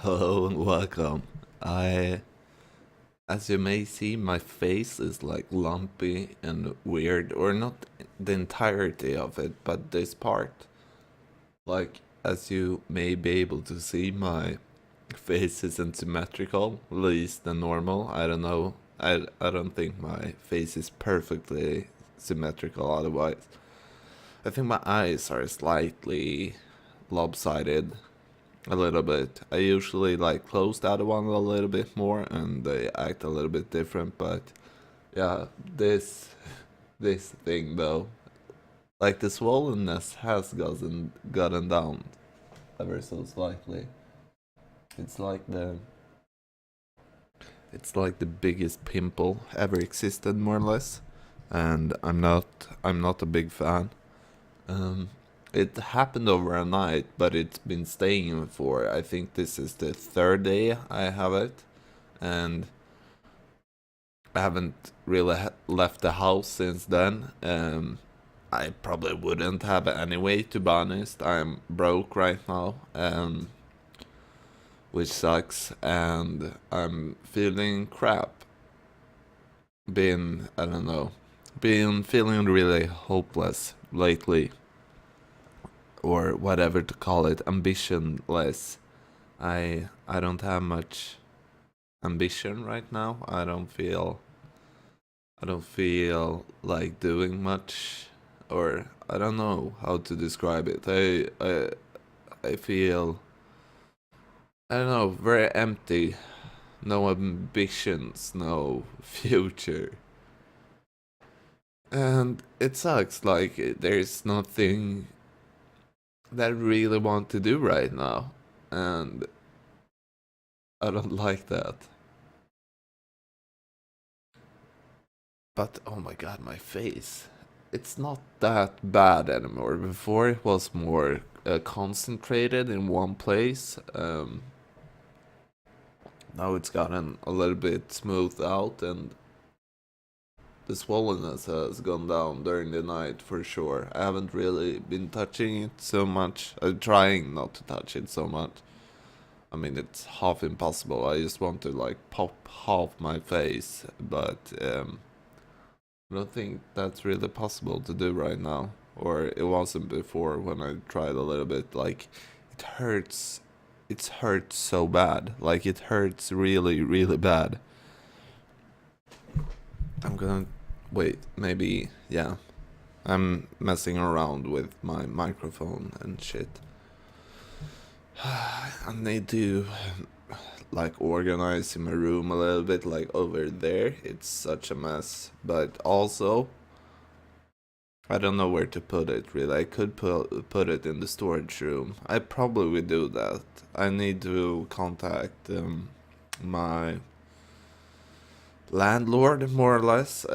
Hello and welcome. I, as you may see, my face is like lumpy and weird, or not the entirety of it, but this part. Like, as you may be able to see, my face isn't symmetrical, at least than normal. I don't know. I don't think my face is perfectly symmetrical otherwise. I think my eyes are slightly lopsided a little bit. I usually like close the other one a little bit more and they act a little bit different, but yeah, this thing though, like the swollenness has gotten down ever so slightly. It's like the it's like the biggest pimple ever existed more or less. And I'm not a big fan. Um, it happened over a night, but it's been staying for, I think this is the third day I have it, and I haven't really left the house since then. I probably wouldn't have it anyway, to be honest. I'm broke right now, which sucks, and I'm feeling crap. I don't know, been feeling really hopeless lately, or whatever to call it, ambitionless. I don't have much ambition right now. I don't feel like doing much, or I don't know how to describe it. I feel, I don't know, very empty. No ambitions, no future. And it sucks, like there's nothing that I really want to do right now. And I don't like that. But oh my god, my face. It's not that bad anymore. Before it was more concentrated in one place. Now it's gotten a little bit smoothed out, and the swollenness has gone down during the night for sure. I haven't really been touching it so much. I'm trying not to touch it so much. I mean, it's half impossible. I just want to like pop half my face, but I don't think that's really possible to do right now. Or it wasn't before when I tried a little bit. Like, it hurts. It hurts so bad. Like, it hurts really, really bad. I'm gonna. Wait, maybe. Yeah. I'm messing around with my microphone and shit. I need to like organize in my room a little bit, like over there. It's such a mess. But also, I don't know where to put it really. I could put it in the storage room. I probably would do that. I need to contact my landlord more or less.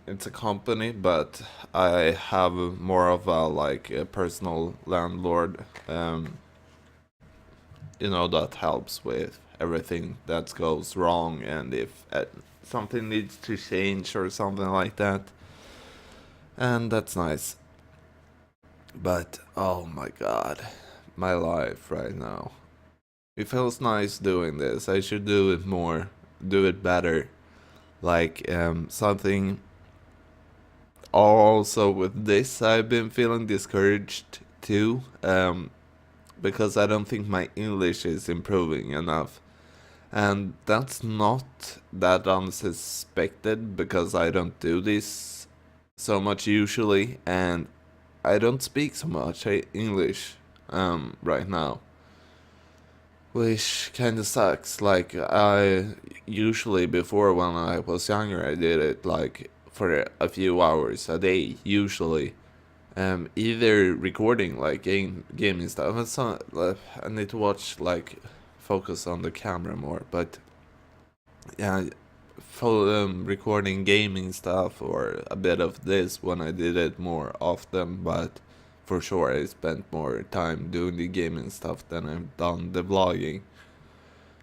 It's a company, but I have more of a like a personal landlord. That helps with everything that goes wrong, and if something needs to change or something like that, and that's nice. But oh my god, my life right now. It feels nice doing this. I should do it more, do it better. Like something. Also with this, I've been feeling discouraged too. Because I don't think my English is improving enough. And that's not that unsuspected because I don't do this so much usually, and I don't speak so much English right now, which kind of sucks. Like I usually before when I was younger, I did it like for a few hours a day usually. Either recording like gaming stuff. I need to watch like focus on the camera more, but yeah, recording gaming stuff or a bit of this when I did it more often, but for sure I spent more time doing the gaming stuff than I've done the vlogging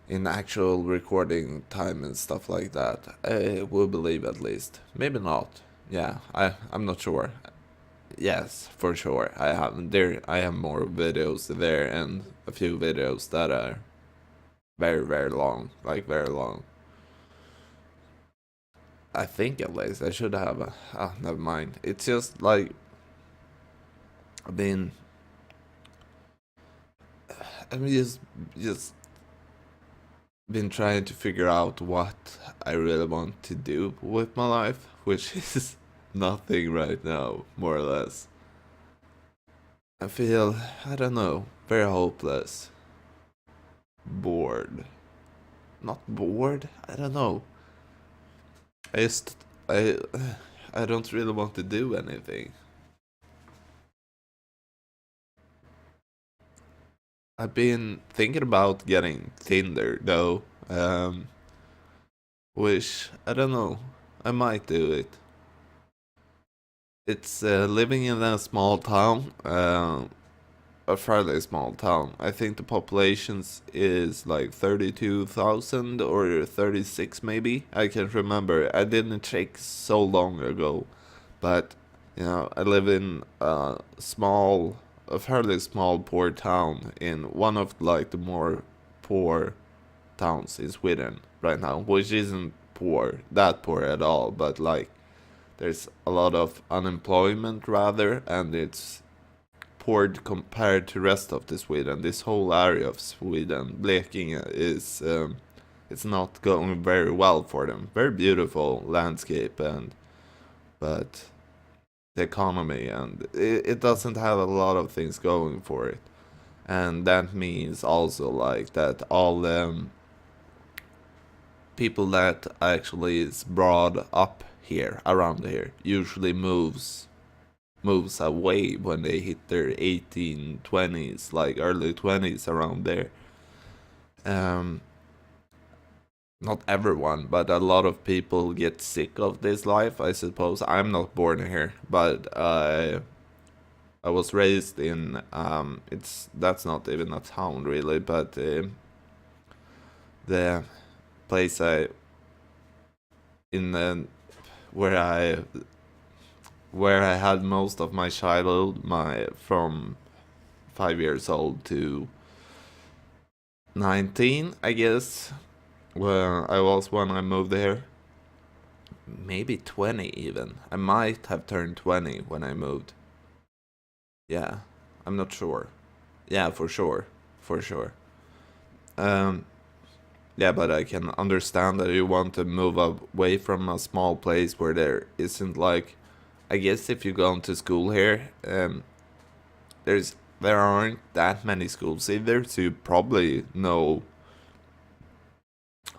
in actual recording time and stuff like that. I will believe at least. Maybe not. Yeah, I'm not sure. Yes, for sure. I have more videos there and a few videos that are very very long, like very long. I think at least I should have a. Ah, never mind. It's just like I've been. I'm just been trying to figure out what I really want to do with my life, which is nothing right now, more or less. I feel, I don't know, very hopeless, bored. Not bored, I don't know. I just, I, I don't really want to do anything. I've been thinking about getting Tinder though, which I don't know, I might do it. It's living in a small town, a fairly small town. I think the populations is like 32,000 or 36 maybe. I can't remember. I didn't check so long ago, but I live in a fairly small poor town in one of like the more poor towns in Sweden right now, which isn't that poor at all, but like there's a lot of unemployment rather, and it's poor compared to rest of the Sweden. This whole area of Sweden, Blekinge, is it's not going very well for them. Very beautiful landscape, and but the economy and it doesn't have a lot of things going for it, and that means also like that all people that actually is brought up here around here usually moves away when they hit their 18 20s, like early 20s around there. um Not everyone, but a lot of people get sick of this life, I suppose. I'm not born here, but I was raised in it's that's not even a town really, but the place I in where I where I had most of my childhood, my from 5 years old to 19, I guess, where I was when I moved there. Maybe 20 even. I might have turned 20 when I moved. Yeah, I'm not sure. Yeah, for sure. For sure. Um, yeah, but I can understand that you want to move away from a small place where there isn't like. I guess if you go to school here, there aren't that many schools either, so you probably know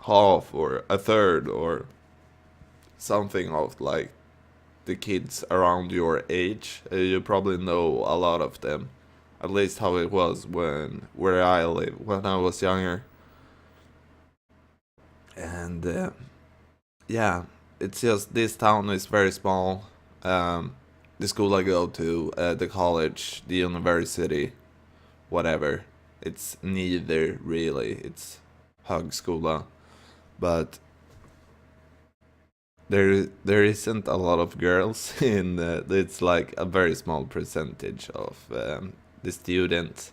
half or a third or something of like the kids around your age. You probably know a lot of them. At least how it was when where I live when I was younger. And yeah, it's just this town is very small. Um, the school I go to, the college, the university, whatever. It's neither really. It's högskola, but there isn't a lot of girls in. It's like a very small percentage of the students.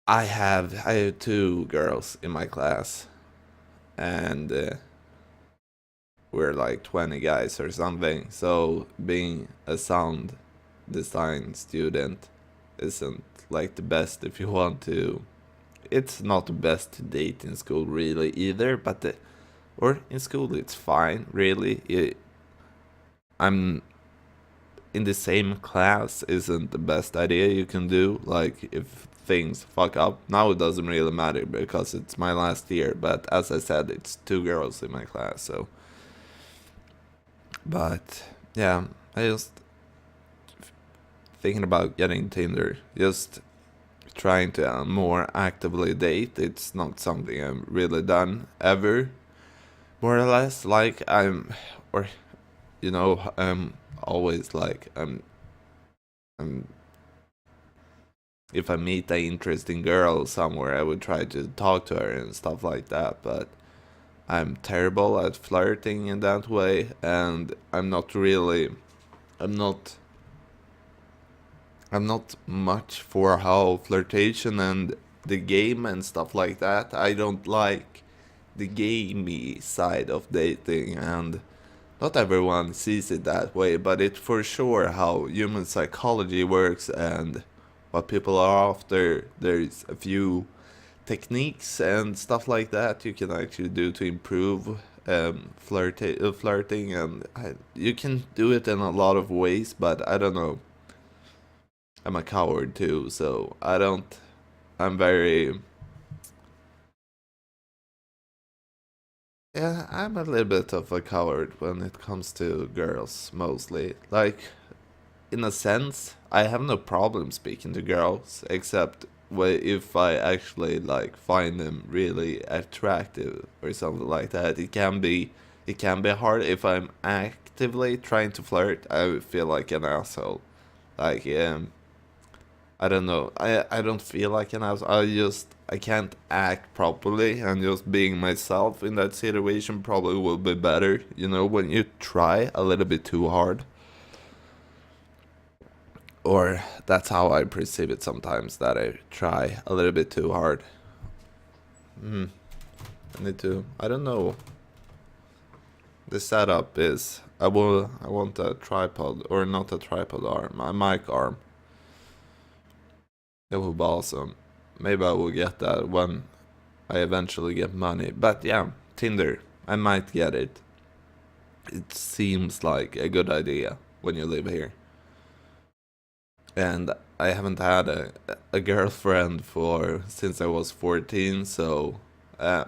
I have two girls in my class, and we're like 20 guys or something. So being a sound design student isn't like the best if you want to. It's not the best to date in school really either, but or in school it's fine really. I'm in the same class isn't the best idea you can do. Like if things fuck up, now it doesn't really matter because it's my last year. But as I said, it's two girls in my class, so. But yeah, I just thinking about getting Tinder, just trying to more actively date. It's not something I've really done ever, more or less. Like or I'm always like I'm if I meet an interesting girl somewhere, I would try to talk to her and stuff like that. But I'm terrible at flirting in that way, and I'm not I'm not much for how flirtation and the game and stuff like that. I don't like the gamey side of dating, and not everyone sees it that way, but it's for sure how human psychology works and what people are after. There's a few techniques and stuff like that you can actually do to improve flirting, and you can do it in a lot of ways, but I don't know. I'm a coward too, so I don't. I'm very. Yeah, I'm a little bit of a coward when it comes to girls, mostly. Like, in a sense, I have no problem speaking to girls, except if I actually like find them really attractive or something like that. It can be hard if I'm actively trying to flirt. I feel like an asshole. Like I don't know. I don't feel like an asshole. I can't act properly, and just being myself in that situation probably will be better. You know, when you try a little bit too hard, or that's how I perceive it sometimes, that I try a little bit too hard. Hmm. I need to. I don't know. The setup is. I want a tripod, or not a tripod arm, a mic arm. That would be awesome. Maybe I will get that when I eventually get money. But yeah, Tinder. I might get it. It seems like a good idea when you live here. And I haven't had a girlfriend for since I was 14, so uh,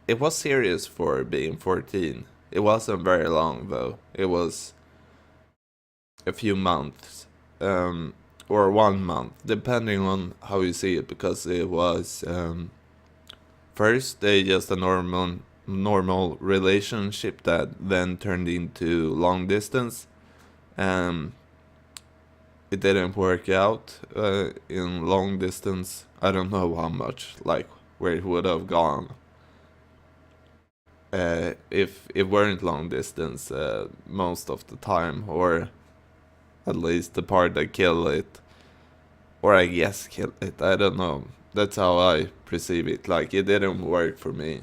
it was serious for being 14. It wasn't very long though. It was a few months, or 1 month, depending on how you see it, because it was first just a normal relationship that then turned into long distance. Um, it didn't work out in long distance. I don't know how much, like where it would have gone if it weren't long distance most of the time, or at least the part that killed it, or I guess killed it. I don't know. That's how I perceive it. Like it didn't work for me.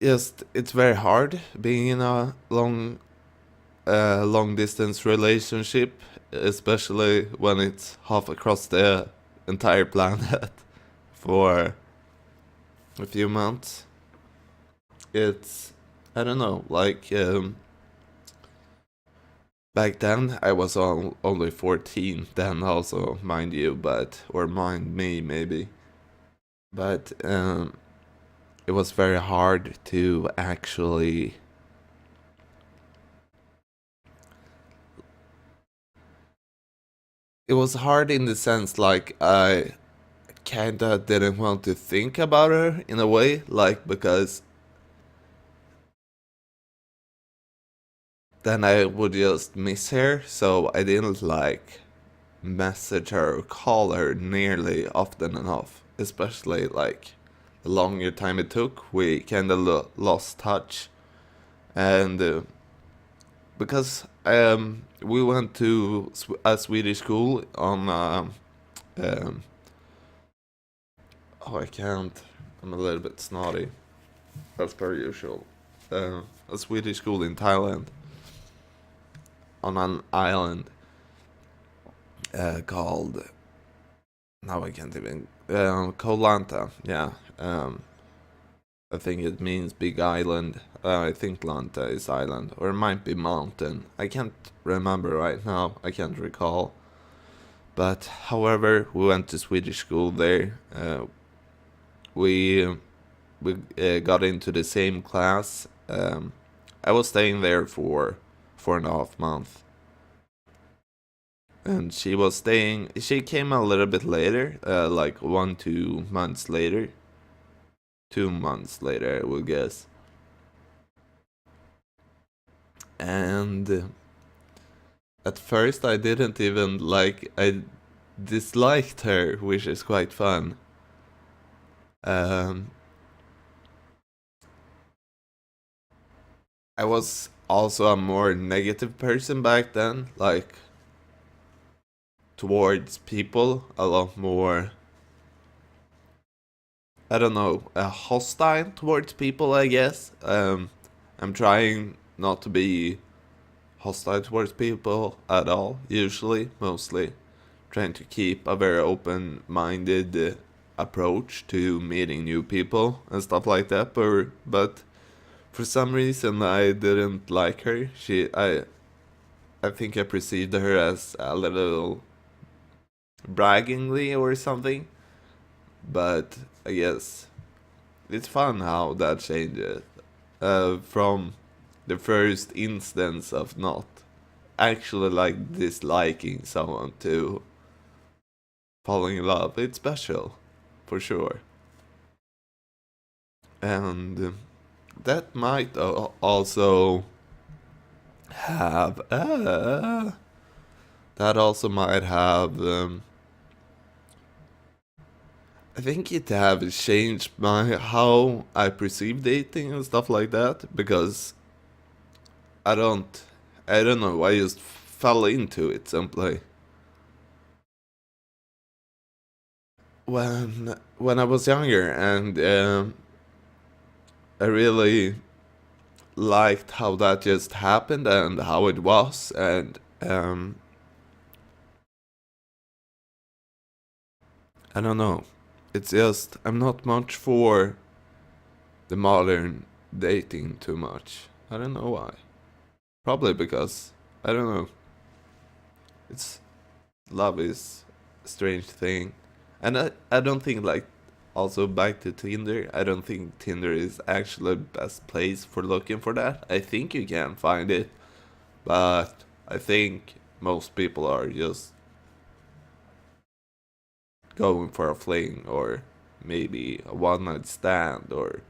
Just it's very hard being in a long distance relationship, especially when it's half across the entire planet for a few months. It's I don't know, like back then I was only 14 then also, mind you, but or mind me maybe. But it was very hard to actually it was hard in the sense like I kinda didn't want to think about her in a way, like because then I would just miss her, so I didn't like message her or call her nearly often enough. Especially like the longer time it took, we kind of lost touch, and because we went to a Swedish school on um, oh I can't, I'm a little bit snotty as per usual. A Swedish school in Thailand on an island called now I can't even Koh Lanta. Yeah, I think it means big island. I think Lanta is island, or it might be mountain. I can't remember right now. I can't recall. But however, we went to Swedish school there. We got into the same class. I was staying there for 4.5 months, and she was staying. She came a little bit later, like 1 2 months later. 2 months later, I will guess. And at first, I didn't even like. I disliked her, which is quite fun. Um, I was also a more negative person back then. Like towards people, a lot more, I don't know, hostile towards people, I guess. I'm trying not to be hostile towards people at all, usually, mostly. Trying to keep a very open minded approach to meeting new people and stuff like that. But for some reason, I didn't like her. I think I perceived her as a little braggingly or something. But I guess it's fun how that changes from the first instance of not actually like disliking someone to falling in love. It's special, for sure. And that might also have that also might have I think it have changed my how I perceive dating and stuff like that, because I don't I don't know, I just fell into it simply. When I was younger, and I really liked how that just happened and how it was, and I don't know. It's just I'm not much for the modern dating too much. I don't know why. Probably because I don't know. It's love is a strange thing, and I don't think like also back to Tinder. I don't think Tinder is actually the best place for looking for that. I think you can find it, but I think most people are just going for a fling or maybe a one night stand, or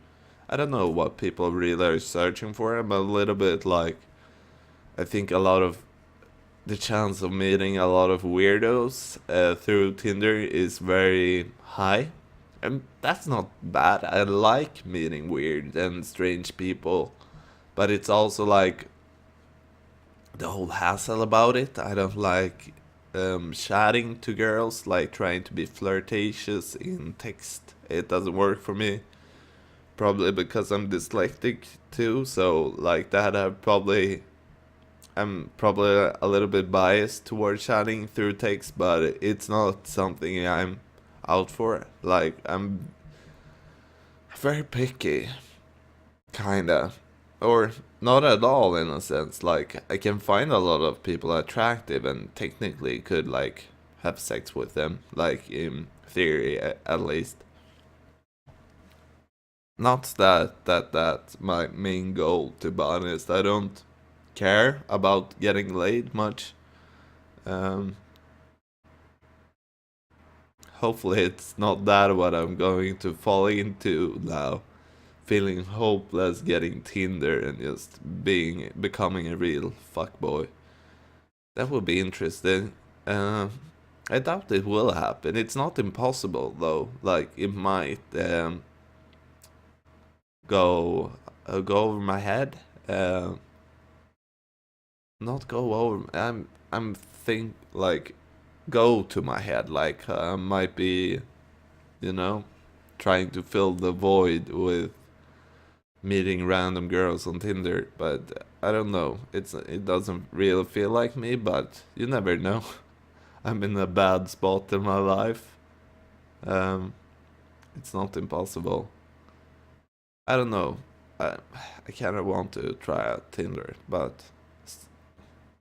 I don't know what people really are searching for. I'm a little bit like, I think a lot of the chance of meeting a lot of weirdos through Tinder is very high. And that's not bad. I like meeting weird and strange people, but it's also like the whole hassle about it. I don't like chatting to girls, like trying to be flirtatious in text. It doesn't work for me. Probably because I'm dyslexic too, so like that I'm probably a little bit biased towards chatting through text, but it's not something I'm out for. Like I'm very picky, kinda, or not at all in a sense. Like I can find a lot of people attractive and technically could like have sex with them, like in theory at least. Not that's my main goal, to be honest. I don't care about getting laid much. Um, Hopefully it's not that what I'm going to fall into now. Feeling hopeless, getting Tinder, and just becoming a real fuckboy. That would be interesting. Uh, I doubt it will happen. It's not impossible though. Like it might go over my head. Uh, Not go over. I'm think like go to my head. Like might be, you know, trying to fill the void with meeting random girls on Tinder. But I don't know. It doesn't really feel like me. But you never know. I'm in a bad spot in my life. Um, it's not impossible. I don't know. I kind of want to try out Tinder, but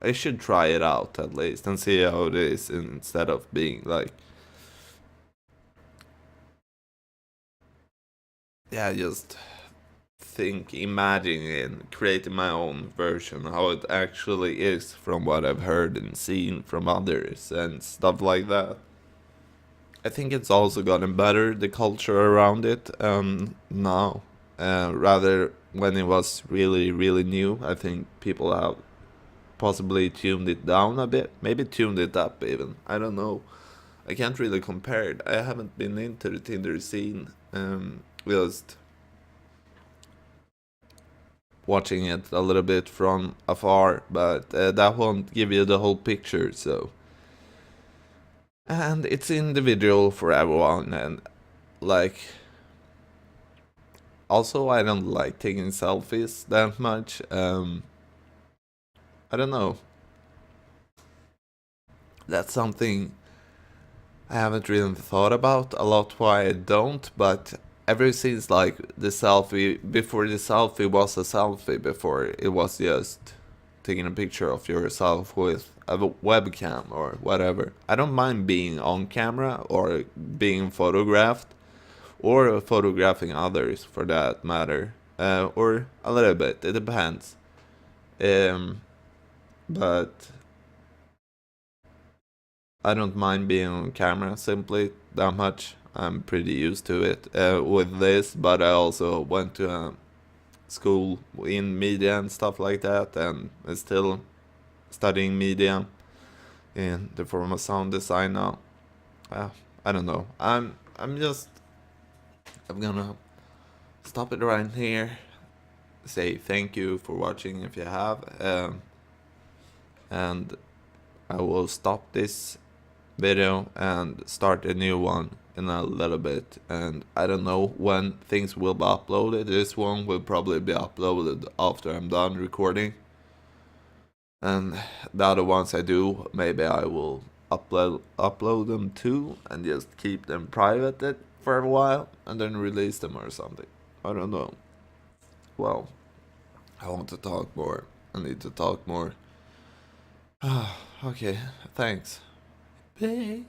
I should try it out at least and see how it is instead of being like, yeah, just imagining and creating my own version, how it actually is from what I've heard and seen from others and stuff like that. I think it's also gotten better, the culture around it, now. Rather, when it was really, really new, I think people have possibly tuned it down a bit, maybe tuned it up even. I don't know. I can't really compare it. I haven't been into the Tinder scene. Just watching it a little bit from afar, but that won't give you the whole picture. So And it's individual for everyone, and like, also I don't like taking selfies that much. I don't know. That's something I haven't really thought about a lot why I don't, but ever since like the selfie was a selfie, before it was just taking a picture of yourself with a webcam or whatever. I don't mind being on camera or being photographed or photographing others for that matter, or a little bit. It depends. Um, but I don't mind being on camera simply that much. I'm pretty used to it with this, but I also went to a school in media and stuff like that, and I'm still studying media in the form of sound design now. Uh, I don't know. I'm gonna stop it right here. Say thank you for watching if you have, and I will stop this video and start a new one in a little bit. And I don't know when things will be uploaded. This one will probably be uploaded after I'm done recording. And the other ones I do, maybe I will upload them too and just keep them private for a while and then release them or something. I don't know. Well, I want to talk more. I need to talk more. Okay, thanks. Bye.